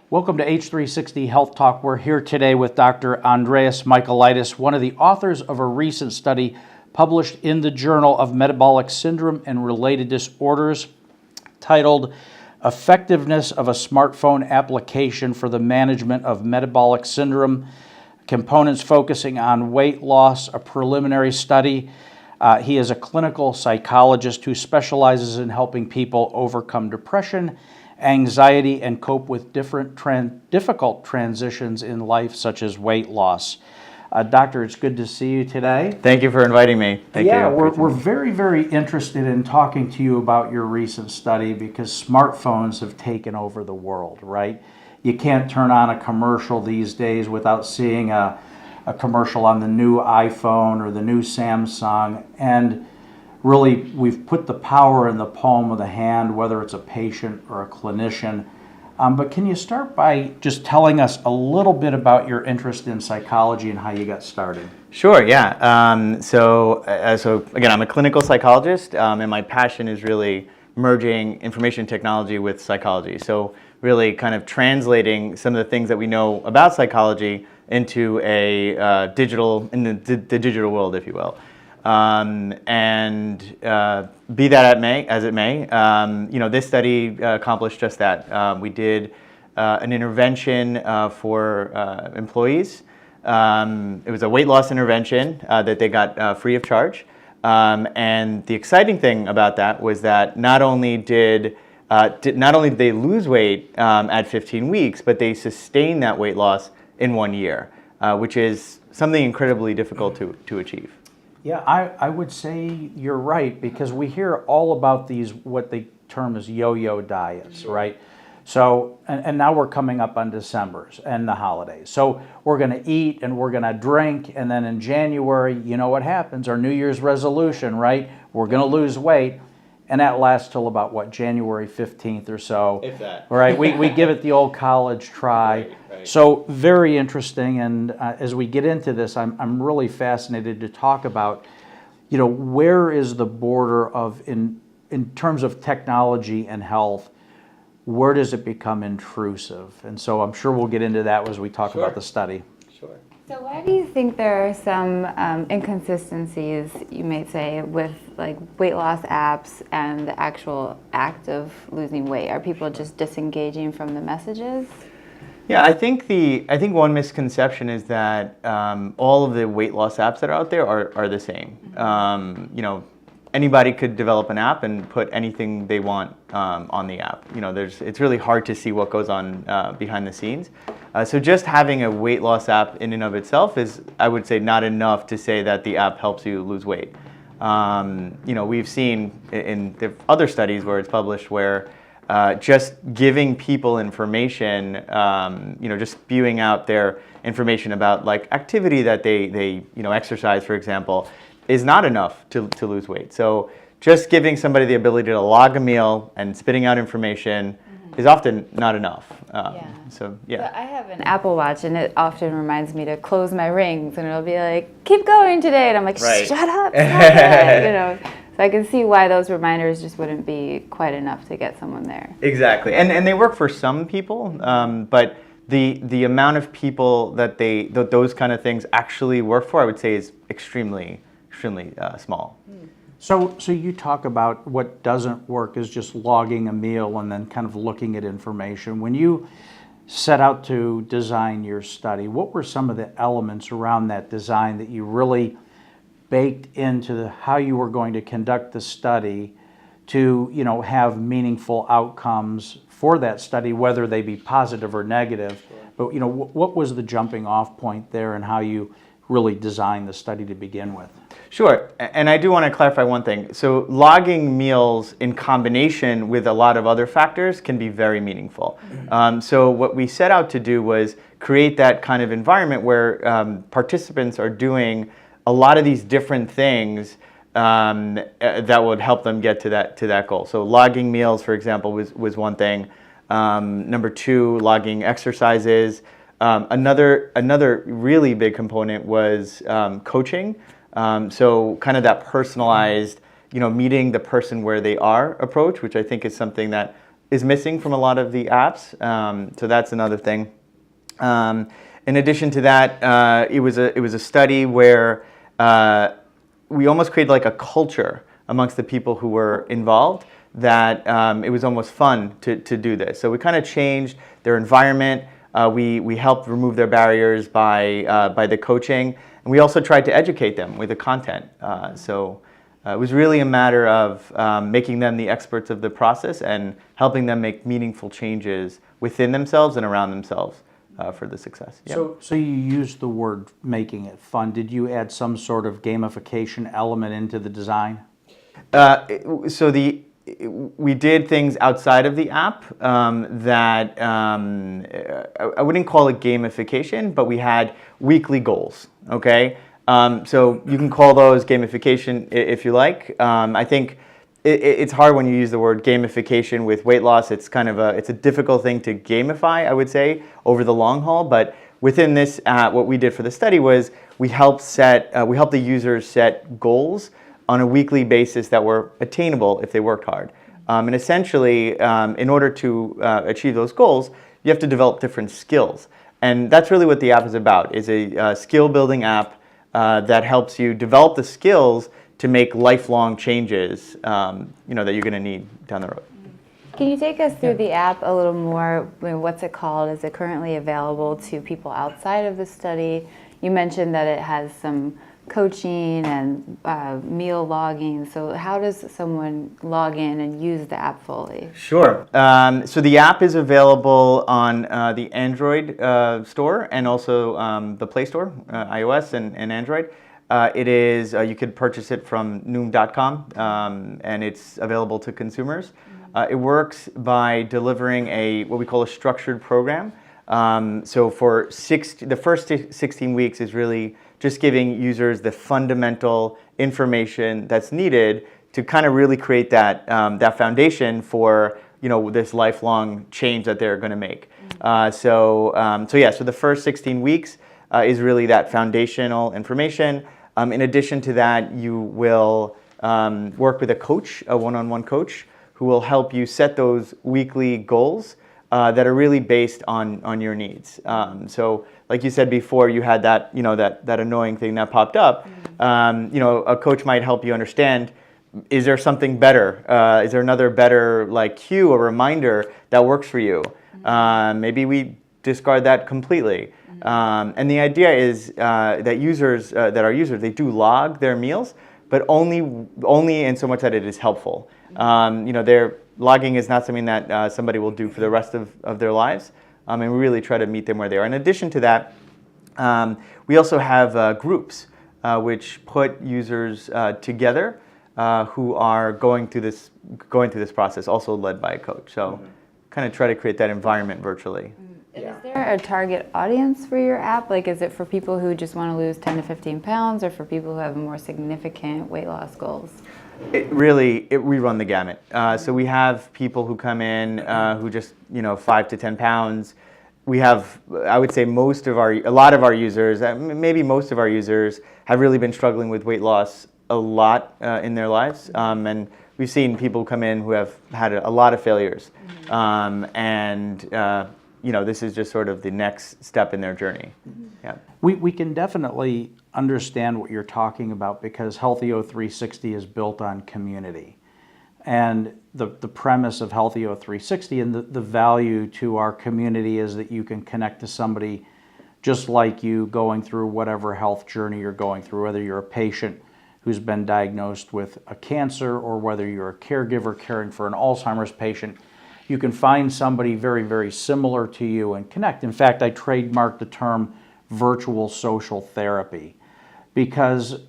Welcome to H360 Health Talk. We're here today with Dr. Andreas Michaelides, one of the authors of a recent study published in the Journal of Metabolic Syndrome and Related Disorders titled Effectiveness of a Smartphone Application for the Management of Metabolic Syndrome, Components Focusing on Weight Loss, a Preliminary Study. He is a clinical psychologist who specializes in helping people overcome depression, anxiety, and cope with difficult transitions in life, such as weight loss. Doctor, it's good to see you today. Thank you for inviting me. Thank you. We're very, very interested in talking to you about your recent study because smartphones have taken over the world, right? You can't turn on a commercial these days without seeing a commercial on the new iPhone or the new Samsung, and really, we've put the power in the palm of the hand, whether it's a patient or a clinician. But can you start by just telling us a little bit about your interest in psychology and how you got started? Sure, yeah. So again, I'm a clinical psychologist, and my passion is really merging information technology with psychology. So really kind of translating some of the things that we know about psychology into the digital world, if you will. Be that as it may, this study accomplished just that. We did an intervention for employees. It was a weight loss intervention that they got free of charge. And the exciting thing about that was that not only did they lose weight at 15 weeks, but they sustained that weight loss in 1 year, which is something incredibly difficult to achieve. Yeah, I would say you're right, because we hear all about these, what they term as yo-yo diets, right? So, and now we're coming up on December and the holidays. So we're going to eat and we're going to drink, and then in January, you know what happens, our New Year's resolution, right? We're going to lose weight, and that lasts till about, what, January 15th or so. If that. Right, we give it the old college try. Right. So very interesting, and as we get into this, I'm really fascinated to talk about, where is the border of, in terms of technology and health, where does it become intrusive? And so I'm sure we'll get into that as we talk about the study. Sure. So why do you think there are some inconsistencies, you might say, with like weight loss apps and the actual act of losing weight? Are people just disengaging from the messages? Yeah, I think one misconception is that all of the weight loss apps that are out there are the same. Anybody could develop an app and put anything they want on the app. It's really hard to see what goes on behind the scenes. So just having a weight loss app in and of itself is, I would say, not enough to say that the app helps you lose weight. We've seen in the other studies where it's published where just giving people information, just spewing out their information about like activity that they exercise, for example, is not enough to lose weight. So just giving somebody the ability to log a meal and spitting out information is often not enough. So I have an Apple Watch, and it often reminds me to close my rings, and it'll be like, keep going today, and I'm like, shut up, stop it. So I can see why those reminders just wouldn't be quite enough to get someone there. Exactly, and they work for some people, but the amount of people that those kind of things actually work for, I would say, is extremely small. So you talk about what doesn't work is just logging a meal and then kind of looking at information. When you set out to design your study, what were some of the elements around that design that you really baked into how you were going to conduct the study to have meaningful outcomes for that study, whether they be positive or negative? But what was the jumping off point there, and how you really designed the study to begin with? Sure, and I do want to clarify one thing. So logging meals in combination with a lot of other factors can be very meaningful. So what we set out to do was create that kind of environment where participants are doing a lot of these different things that would help them get to that goal. So logging meals, for example, was one thing. Number two, logging exercises. Another really big component was coaching. So kind of that personalized, meeting the person where they are approach, which I think is something that is missing from a lot of the apps. So that's another thing. In addition to that, it was a study where we almost created like a culture amongst the people who were involved that it was almost fun to do this. So we kind of changed their environment. We helped remove their barriers by the coaching, and we also tried to educate them with the content. So it was really a matter of making them the experts of the process and helping them make meaningful changes within themselves and around themselves for the success. Yep. So you used the word making it fun. Did you add some sort of gamification element into the design? We did things outside of the app that I wouldn't call it gamification, but we had weekly goals, okay? So you can call those gamification if you like. I think it's hard when you use the word gamification with weight loss. It's kind of it's a difficult thing to gamify, I would say, over the long haul. But within this, what we did for the study was we helped the users set goals on a weekly basis that were attainable if they worked hard. And essentially, in order to achieve those goals, you have to develop different skills. And that's really what the app is about, is a skill-building app that helps you develop the skills to make lifelong changes that you're going to need down the road. Can you take us through the app a little more? What's it called? Is it currently available to people outside of the study? You mentioned that it has some coaching and meal logging. So how does someone log in and use the app fully? Sure. So the app is available on the Android store and also the Play Store, iOS and Android. It is, you could purchase it from noom.com, and it's available to consumers. It works by delivering what we call a structured program. So for the first 16 weeks is really just giving users the fundamental information that's needed to kind of really create that foundation for this lifelong change that they're going to make. So the first 16 weeks is really that foundational information. In addition to that, you will work with a coach, a one-on-one coach, who will help you set those weekly goals that are really based on your needs. So, like you said before, you had that that annoying thing that popped up. A coach might help you understand: is there something better? Is there another better cue or reminder that works for you? Maybe we discard that completely. And the idea is that users they do log their meals, but only in so much that it is helpful. Their logging is not something that somebody will do for the rest of their lives, and we really try to meet them where they are. In addition to that, we also have groups which put users together who are going through this process, also led by a coach. So, kind of try to create that environment virtually. Yeah. Is there a target audience for your app? Is it for people who just want to lose 10 to 15 pounds, or for people who have more significant weight loss goals? We run the gamut. So we have people who come in who just 5 to 10 pounds. We have, I would say, a lot of our users, maybe most of our users, have really been struggling with weight loss a lot in their lives, and we've seen people come in who have had a lot of failures, this is just sort of the next step in their journey. Yeah. We can definitely understand what you're talking about, because Healthy 360 is built on community. And the premise of Healthy 360 and the value to our community is that you can connect to somebody just like you going through whatever health journey you're going through, whether you're a patient who's been diagnosed with a cancer or whether you're a caregiver caring for an Alzheimer's patient. You can find somebody very, very similar to you and connect. In fact, I trademarked the term virtual social therapy, because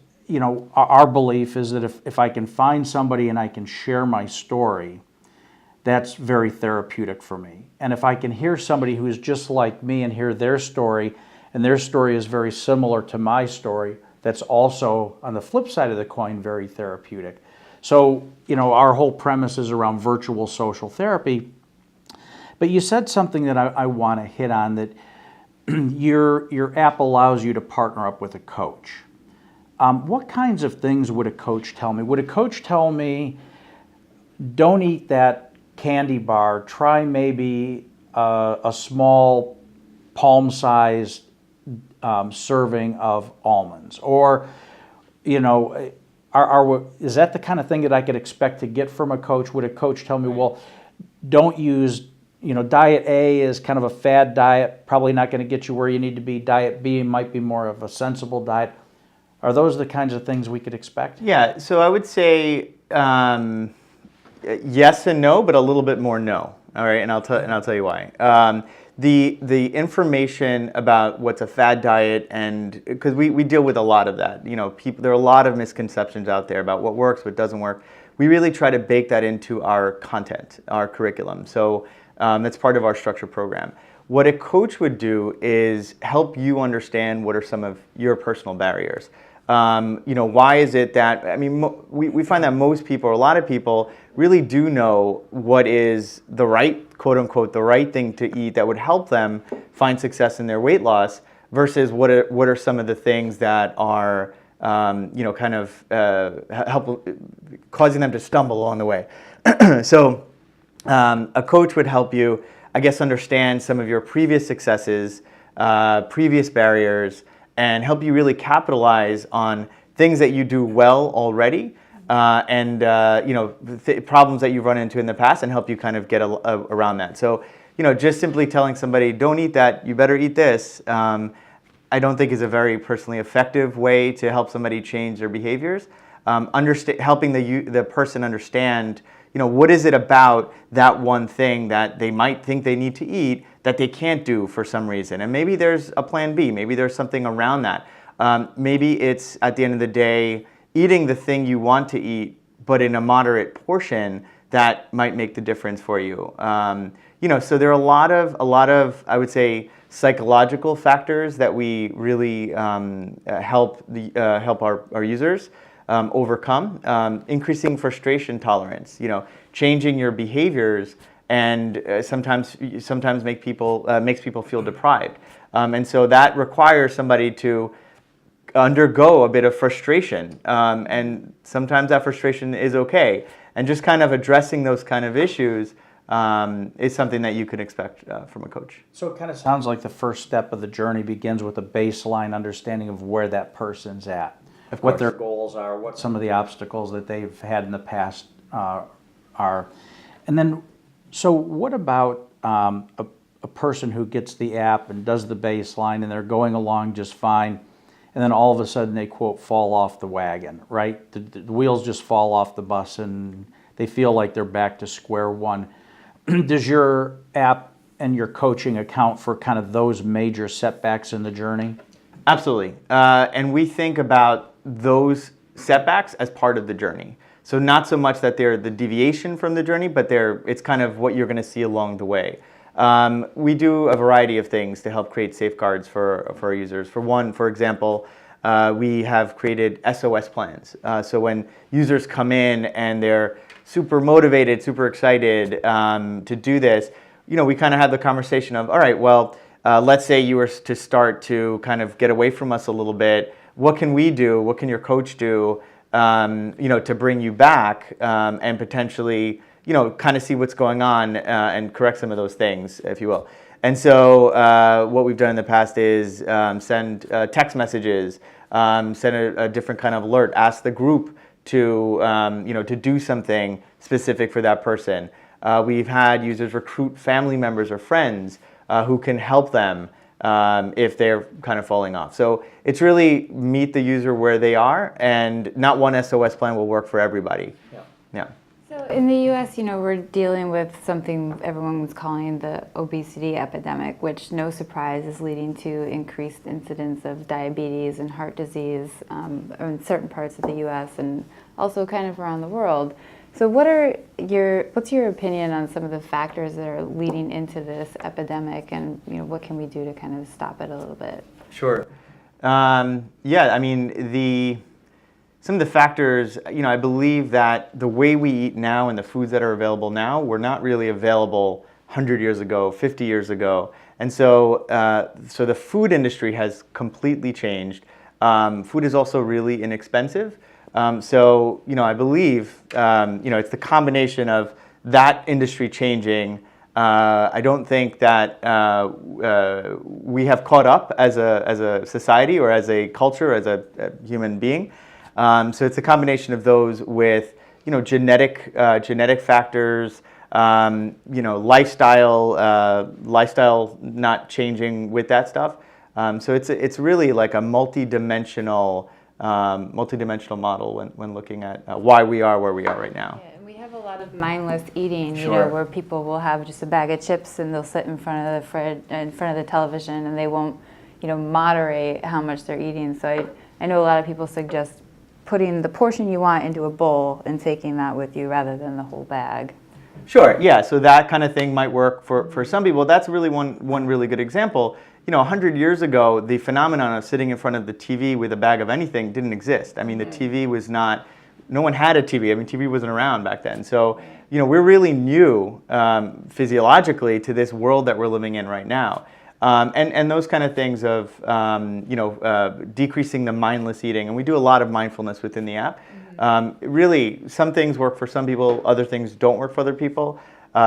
our belief is that if I can find somebody and I can share my story, that's very therapeutic for me. And if I can hear somebody who is just like me and hear their story, and their story is very similar to my story, that's also, on the flip side of the coin, very therapeutic. So, our whole premise is around virtual social therapy. But you said something that I want to hit on, that your app allows you to partner up with a coach. What kinds of things would a coach tell me? Would a coach tell me, don't eat that candy bar, try maybe a small palm-sized serving of almonds, or is that the kind of thing that I could expect to get from a coach? Would a coach tell me, well, don't use, diet A is kind of a fad diet, probably not going to get you where you need to be. Diet B might be more of a sensible diet. Are those the kinds of things we could expect? Yeah, so I would say yes and no, but a little bit more no. All right, and I'll tell you why. The information about what's a fad diet, and because we deal with a lot of that, there are a lot of misconceptions out there about what works, what doesn't work. We really try to bake that into our content, our curriculum. So that's part of our structure program. What a coach would do is help you understand what are some of your personal barriers. Why is it that, we find that most people, or a lot of people, really do know what is the right, quote unquote, the right thing to eat that would help them find success in their weight loss, versus what are some of the things that are, help causing them to stumble along the way. So a coach would help you, I guess, understand some of your previous successes, previous barriers, and help you really capitalize on things that you do well already, and problems that you've run into in the past, and help you kind of get around that. So, just simply telling somebody, don't eat that, you better eat this, I don't think is a very personally effective way to help somebody change their behaviors. Helping the person understand, what is it about that one thing that they might think they need to eat that they can't do for some reason. And maybe there's a plan B, maybe there's something around that. Maybe it's, at the end of the day, eating the thing you want to eat, but in a moderate portion that might make the difference for you. So there are a lot of, I would say, psychological factors that we really help our users overcome. Increasing frustration tolerance, changing your behaviors, and sometimes makes people feel deprived. And so that requires somebody to undergo a bit of frustration. And sometimes that frustration is okay. And just kind of addressing those kind of issues is something that you could expect from a coach. So it kind of sounds like the first step of the journey begins with a baseline understanding of where that person's at, what their goals are, what some of the obstacles that they've had in the past are. And then, so what about a person who gets the app and does the baseline and they're going along just fine, and then all of a sudden they, quote, fall off the wagon, right? The wheels just fall off the bus and they feel like they're back to square one. Does your app and your coaching account for kind of those major setbacks in the journey? Absolutely. And we think about those setbacks as part of the journey. So not so much that they're the deviation from the journey, but it's kind of what you're going to see along the way. We do a variety of things to help create safeguards for our users. For example, we have created SOS plans. So when users come in and they're super motivated, super excited to do this, we kind of have the conversation of, all right, well, let's say you were to start to kind of get away from us a little bit. What can we do? What can your coach do? To bring you back and potentially, kind of see what's going on and correct some of those things, if you will. And so what we've done in the past is send text messages, send a different kind of alert, ask the group to, to do something specific for that person. We've had users recruit family members or friends who can help them if they're kind of falling off. So it's really meet the user where they are, and not one SOS plan will work for everybody. Yeah. So in the U.S., we're dealing with something everyone was calling the obesity epidemic, which, no surprise, is leading to increased incidence of diabetes and heart disease in certain parts of the U.S. and also kind of around the world. So what's your opinion on some of the factors that are leading into this epidemic, and what can we do to kind of stop it a little bit? Sure. Some of the factors, I believe that the way we eat now and the foods that are available now were not really available 100 years ago, 50 years ago. And so the food industry has completely changed. Food is also really inexpensive. I believe, it's the combination of that industry changing. I don't think that we have caught up as a society or as a culture, as a human being. So it's a combination of those with, you know, genetic factors, you know, lifestyle not changing with that stuff. So it's really like a multi-dimensional model when looking at why we are where we are right now. Yeah, and we have a lot of mindless eating, you Sure. know, where people will have just a bag of chips and they'll sit in front of the in front of the television, and they won't, you know, moderate how much they're eating. So I know a lot of people suggest putting the portion you want into a bowl and taking that with you rather than the whole bag. Sure, yeah, so that kind of thing might work for some people. That's really one really good example. You know, 100 years ago, the phenomenon of sitting in front of the TV with a bag of anything didn't exist. I mean, the TV was not, no one had a TV. I mean, TV wasn't around back then. So, you know, we're really new physiologically to this world that we're living in right now. And those kind of things of, you know, decreasing the mindless eating. And we do a lot of mindfulness within the app. Really, some things work for some people, other things don't work for other people.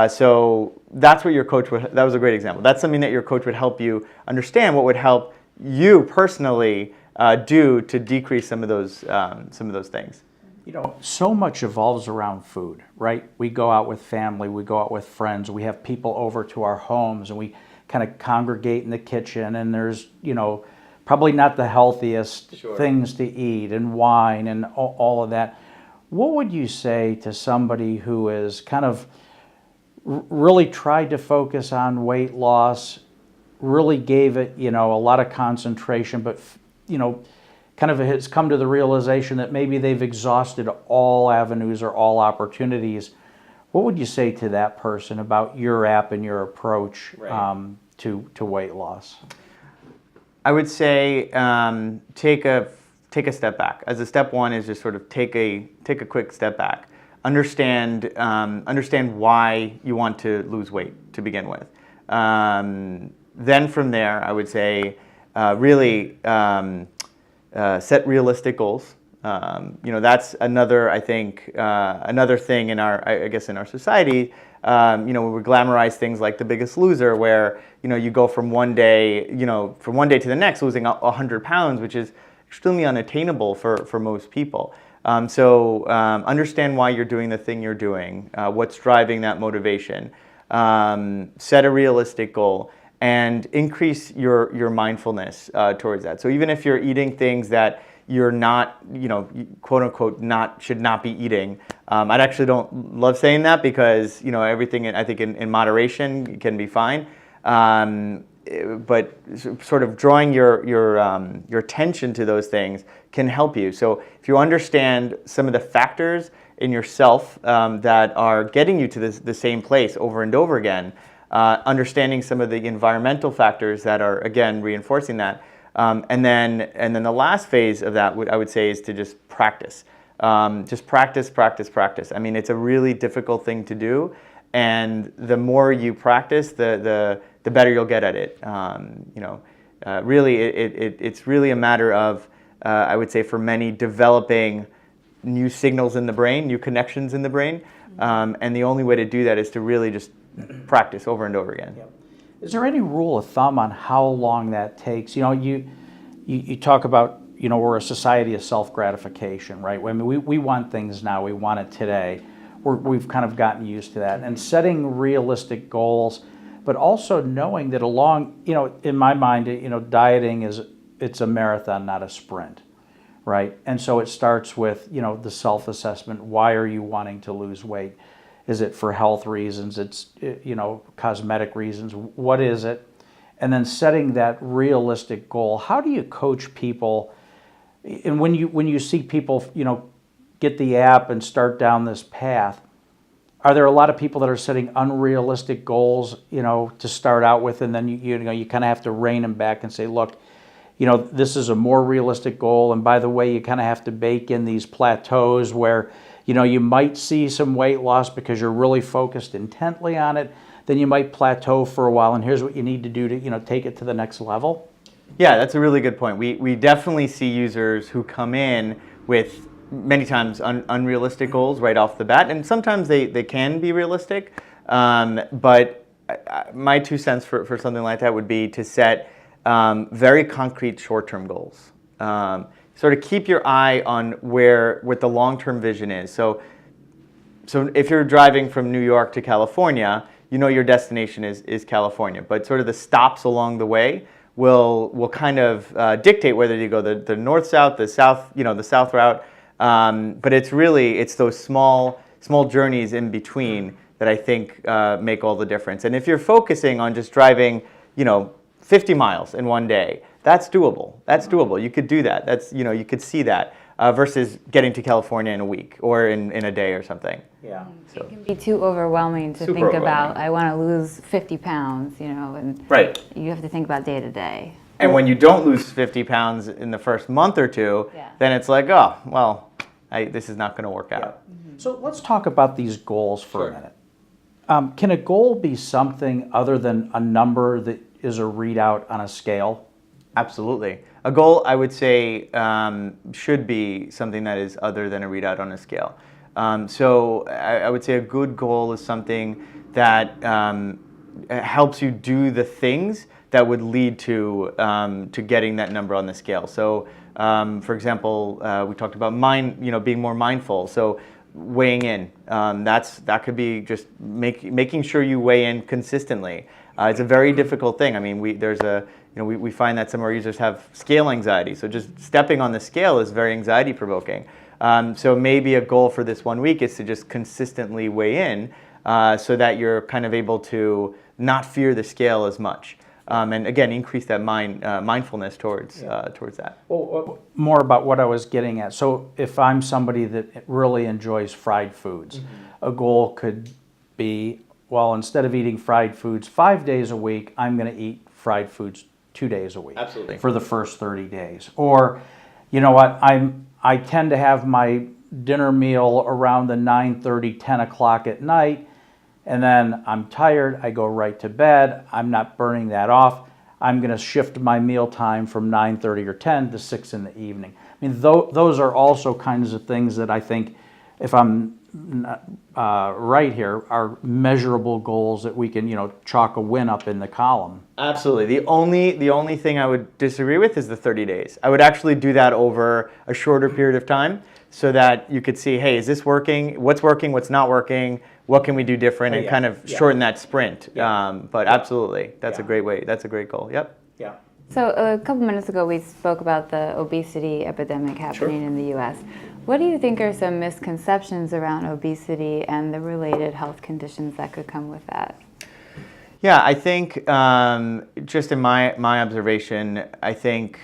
So that's what your coach would, that was a great example. That's something that your coach would help you understand what would help you personally do to decrease some of those things. You know, so much evolves around food, right? We go out with family, we go out with friends, we have people over to our homes, and we kind of congregate in the kitchen, and there's, you know, probably not the healthiest Sure. things to eat, and wine and all of that. What would you say to somebody who is kind of really tried to focus on weight loss, really gave it, you know, a lot of concentration, but, you know, kind of has come to the realization that maybe they've exhausted all avenues or all opportunities? What would you say to that person about your app and your approach to weight loss? I would say take a step back. As a step one is just sort of take a quick step back. Understand why you want to lose weight to begin with. Then from there, I would say really set realistic goals. You know, that's another, I think, another thing in our, I guess, in our society. You know, we glamorize things like The Biggest Loser, where, you know, you go from one day to the next losing 100 pounds, which is extremely unattainable for most people. So understand why you're doing the thing you're doing, what's driving that motivation, set a realistic goal, and increase your mindfulness towards that. So even if you're eating things that you're not, you know, quote unquote, should not be eating. I actually don't love saying that because, you know, everything I think in moderation can be fine. But sort of drawing your attention to those things can help you. So if you understand some of the factors in yourself that are getting you to the same place over and over again, understanding some of the environmental factors that are, again, reinforcing that. And then the last phase of that, I would say, is to just practice. Just practice. I mean, it's a really difficult thing to do, and the more you practice, the better you'll get at it. You know, really, it's really a matter of, I would say, for many, developing new signals in the brain, new connections in the brain, and the only way to do that is to really just practice over and over again. Yep. Is there any rule of thumb on how long that takes? You know, you talk about, you know, we're a society of self-gratification, right? I mean, we want things now. We want it today. We've kind of gotten used to that. And setting realistic goals, but also knowing that you know, in my mind, you know, dieting it's a marathon, not a sprint, right? And so it starts with, you know, the self-assessment. Why are you wanting to lose weight? Is it for health reasons? It's, you know, cosmetic reasons. What is it? And then setting that realistic goal. How do you coach people? And when you see people, you know, get the app and start down this path, are there a lot of people that are setting unrealistic goals, you know, to start out with, and then you know you kind of have to rein them back and say, look, you know, this is a more realistic goal, and by the way, you kind of have to bake in these plateaus where, you know, you might see some weight loss because you're really focused intently on it. Then you might plateau for a while, and here's what you need to do to, you know, take it to the next level. Yeah, that's a really good point. We definitely see users who come in with many times unrealistic goals right off the bat, and sometimes they can be realistic. But my 2 cents for something like that would be to set very concrete short-term goals. Sort of keep your eye on what the long-term vision is. So if you're driving from New York to California, you know your destination is California, but sort of the stops along the way will kind of dictate whether you go the north-south, the south, the south route. But it's those small journeys in between that I think make all the difference. And if you're focusing on just driving, 50 miles in one day, that's doable. That's doable. You could do that. You could see that versus getting to California in a week or in a day or something. Yeah. So. It can be too overwhelming to think about, I want to lose 50 pounds, and right. You have to think about day to day. And when you don't lose 50 pounds in the first month or two, then it's like, oh, well, this is not going to work out. Mm-hmm. So let's talk about these goals for a minute. Can a goal be something other than a number that is a readout on a scale? Absolutely. A goal, I would say, should be something that is other than a readout on a scale. So I would say a good goal is something that helps you do the things that would lead to getting that number on the scale. So, for example, we talked about being more mindful. So weighing in, that could be just making sure you weigh in consistently. It's a very difficult thing. I mean, we find that some of our users have scale anxiety. So just stepping on the scale is very anxiety provoking. So maybe a goal for this 1 week is to just consistently weigh in so that you're kind of able to not fear the scale as much. And again, increase that mindfulness towards that. Well, more about what I was getting at. So if I'm somebody that really enjoys fried foods, a goal could be, well, instead of eating fried foods 5 days a week, I'm going to eat fried foods 2 days a week. Absolutely. For the first 30 days. Or, you know what, I tend to have my dinner meal around the 9:30, 10 o'clock at night, and then I'm tired, I go right to bed, I'm not burning that off. I'm going to shift my meal time from 9:30 or 10 to 6 in the evening. I mean, those are also kinds of things that I think, if I'm right here, are measurable goals that we can, chalk a win up in the column. Absolutely. The only thing I would disagree with is the 30 days. I would actually do that over a shorter period of time so that you could see, hey, is this working? What's not working? What can we do different? And kind of shorten that sprint. But absolutely, that's a great way. That's a great goal. Yep. Yeah. So a couple minutes ago, we spoke about the obesity epidemic happening in the U.S. What do you think are some misconceptions around obesity and the related health conditions that could come with that? Yeah, I think just in my observation, I think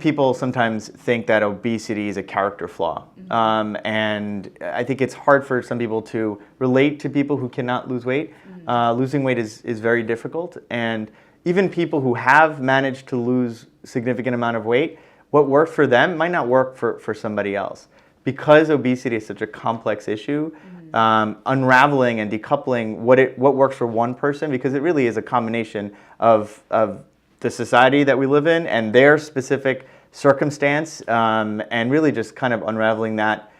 people sometimes think that obesity is a character flaw, and I think it's hard for some people to relate to people who cannot lose weight. Losing weight is very difficult, and even people who have managed to lose a significant amount of weight, what worked for them might not work for somebody else. Because obesity is such a complex issue, unraveling and decoupling what works for one person, because it really is a combination of the society that we live in and their specific circumstance, and really just kind of unraveling that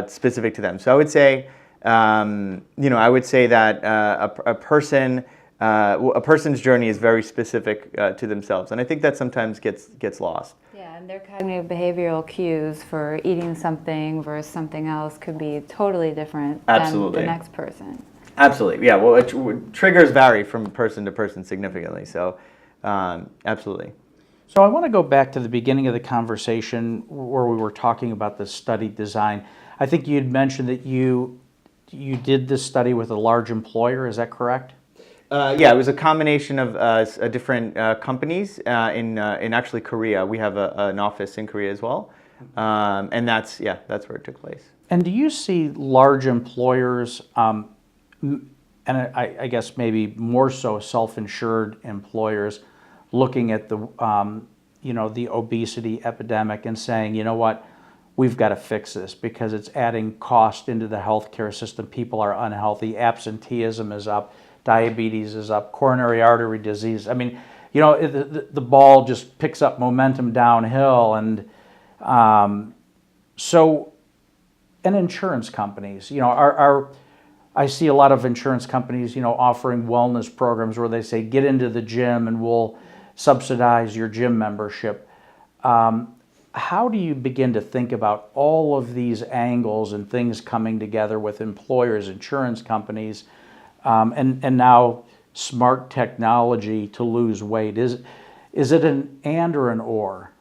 specific to them. So I would say, that a person's journey is very specific to themselves, and I think that sometimes gets lost. Yeah, and their cognitive behavioral cues for eating something versus something else could be totally different than the next person. Absolutely, yeah. Well, triggers vary from person to person significantly, so absolutely. So I want to go back to the beginning of the conversation where we were talking about the study design. I think you had mentioned that you did this study with a large employer, is that correct? Yeah, it was a combination of different companies in actually Korea. We have an office in Korea as well, and that's where it took place. And do you see large employers, and I guess maybe more so self-insured employers, looking at the the obesity epidemic and saying, you know what, we've got to fix this because it's adding cost into the healthcare system. People are unhealthy, absenteeism is up, diabetes is up, coronary artery disease. I mean, the ball just picks up momentum downhill, and So, and insurance companies, I see a lot of insurance companies, offering wellness programs where they say, get into the gym and we'll subsidize your gym membership. How do you begin to think about all of these angles and things coming together with employers, insurance companies, and now smart technology to lose weight? Is it an and or an or?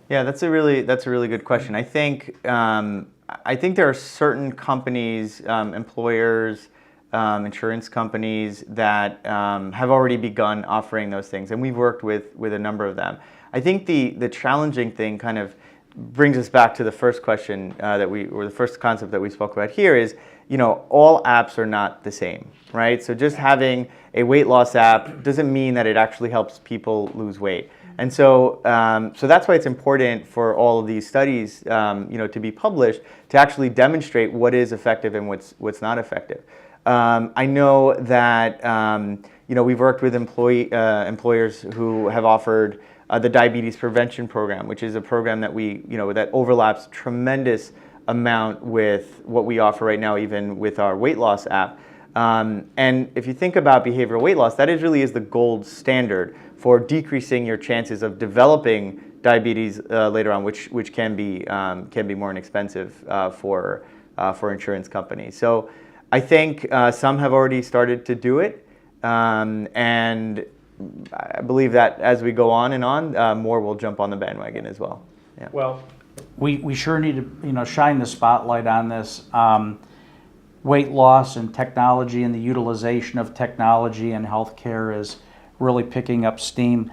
Yeah, that's a really good question. I think there are certain companies, employers, insurance companies that have already begun offering those things, and we've worked with a number of them. I think the challenging thing kind of brings us back to the first question or the first concept that we spoke about here is, all apps are not the same, right? So just having a weight loss app doesn't mean that it actually helps people lose weight. And so that's why it's important for all of these studies, to be published, to actually demonstrate what is effective and what's not effective. I know that we've worked with employers who have offered the diabetes prevention program, which is a program that that overlaps tremendous amount with what we offer right now, even with our weight loss app. And if you think about behavioral weight loss, that really is the gold standard for decreasing your chances of developing diabetes later on, which can be more inexpensive for insurance companies. So I think some have already started to do it, and I believe that as we go on and on, more will jump on the bandwagon as well. Yeah. Well, we sure need to shine the spotlight on this. Weight loss and technology and the utilization of technology in healthcare is really picking up steam.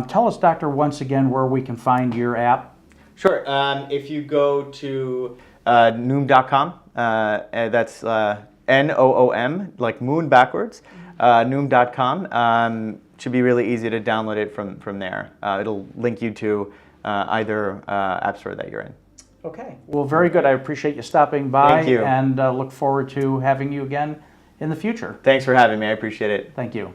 Tell us, Doctor, once again where we can find your app. Sure. If you go to Noom.com, that's Noom, like moon backwards, Noom.com. Should be really easy to download it from there. It'll link you to either app store that you're in. Okay. Well, very good. I appreciate you stopping by. Thank you. And look forward to having you again in the future. Thanks for having me. I appreciate it. Thank you.